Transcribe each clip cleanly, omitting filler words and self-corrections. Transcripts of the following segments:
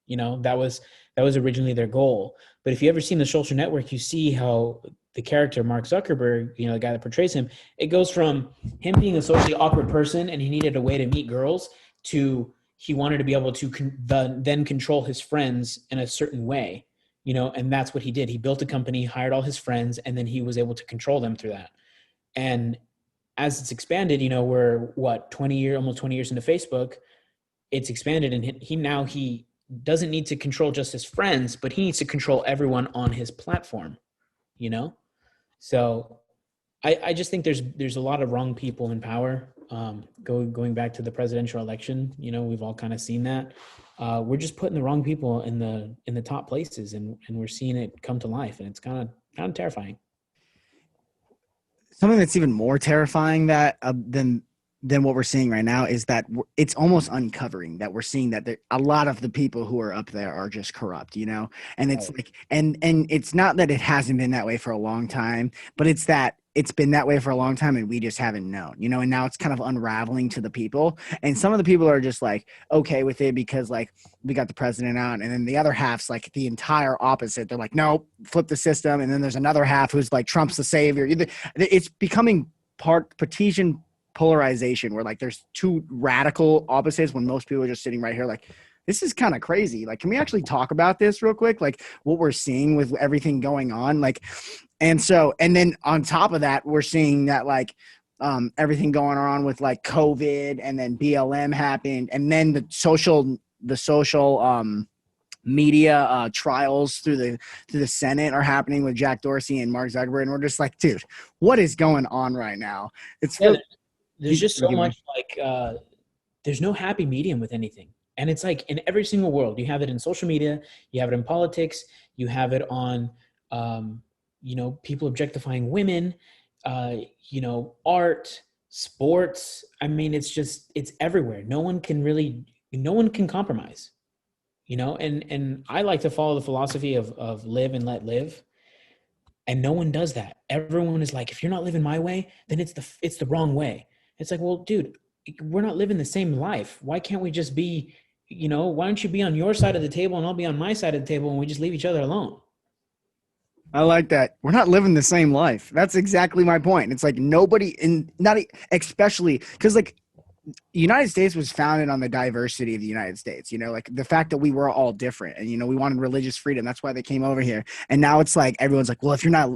That was originally their goal. But if you ever seen The Social Network, you see how the character Mark Zuckerberg, the guy that portrays him, it goes from him being a socially awkward person and he needed a way to meet girls to he wanted to be able to then control his friends in a certain way, and that's what he did. He built a company, hired all his friends, and then he was able to control them through that. And as it's expanded, we're almost 20 years into Facebook, it's expanded, and he doesn't need to control just his friends, but he needs to control everyone on his platform, you know? So I just think there's a lot of wrong people in power. Going back to the presidential election, we've all kind of seen that. We're just putting the wrong people in the top places, and we're seeing it come to life, and it's kind of terrifying. Something that's even more terrifying than what we're seeing right now is that it's almost uncovering that we're seeing that a lot of the people who are up there are just corrupt, and it's like, and it's not that it hasn't been that way for a long time, but it's that it's been that way for a long time and we just haven't known, and now it's kind of unraveling to the people. And some of the people are just like, okay with it because like we got the president out, and then the other half's like the entire opposite. They're like, no, flip the system. And then there's another half who's like, Trump's the savior. It's becoming partisan polarization where like there's two radical opposites when most people are just sitting right here like, this is kind of crazy. Like, can we actually talk about this real quick? Like what we're seeing with everything going on. Like, and then on top of that, we're seeing that like everything going on with like COVID, and then BLM happened. And then the social media trials through the Senate are happening with Jack Dorsey and Mark Zuckerberg. And we're just like, dude, what is going on right now? There's just so much like there's no happy medium with anything. And it's like in every single world, you have it in social media, you have it in politics, you have it on, people objectifying women, art, sports. I mean, it's everywhere. No one can compromise, and I like to follow the philosophy of live and let live. And no one does that. Everyone is like, if you're not living my way, then it's the wrong way. It's like, well, dude, we're not living the same life. Why can't we just be, why don't you be on your side of the table and I'll be on my side of the table and we just leave each other alone? I like that. We're not living the same life. That's exactly my point. It's like especially because like the United States was founded on the diversity of the United States, like the fact that we were all different and, we wanted religious freedom. That's why they came over here. And now it's like, everyone's like, well, if you're not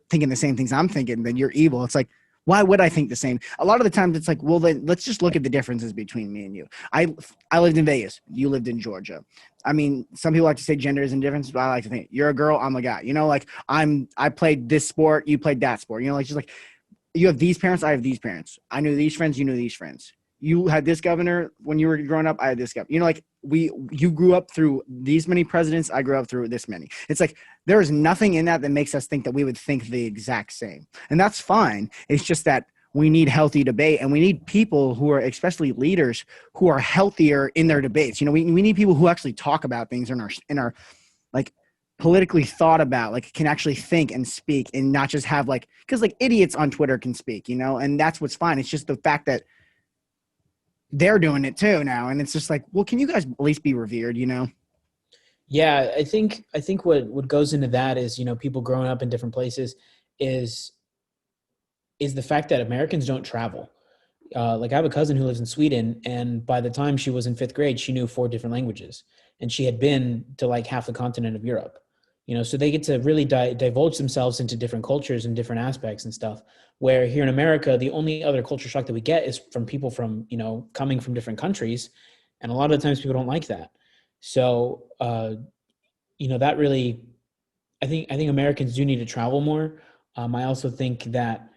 thinking the same things I'm thinking, then you're evil. It's like, why would I think the same? A lot of the times it's like, well, then let's just look at the differences between me and you. I lived in Vegas. You lived in Georgia. I mean, some people like to say gender isn't different, but I like to think you're a girl, I'm a guy. Like I played this sport, you played that sport. Like just like you have these parents, I have these parents. I knew these friends, you knew these friends. You had this governor when you were growing up, I had this governor. Like you grew up through these many presidents, I grew up through this many. It's like there is nothing in that makes us think that we would think the exact same. And that's fine. It's just that we need healthy debate, and we need people who are, especially leaders, who are healthier in their debates. We need people who actually talk about things in our like politically thought about, like can actually think and speak, and not just have like, because like idiots on Twitter can speak, and that's what's fine. It's just the fact that they're doing it too now, and it's just like, well, can you guys at least be revered? Yeah, I think what goes into that is, people growing up in different places is the fact that Americans don't travel. Like I have a cousin who lives in Sweden, and by the time she was in 5th grade, she knew 4 different languages, and she had been to like half the continent of Europe. So they get to really divulge themselves into different cultures and different aspects and stuff. Where here in America, the only other culture shock that we get is from people from, coming from different countries. And a lot of the times people don't like that. So, that really, I think Americans do need to travel more. I also think that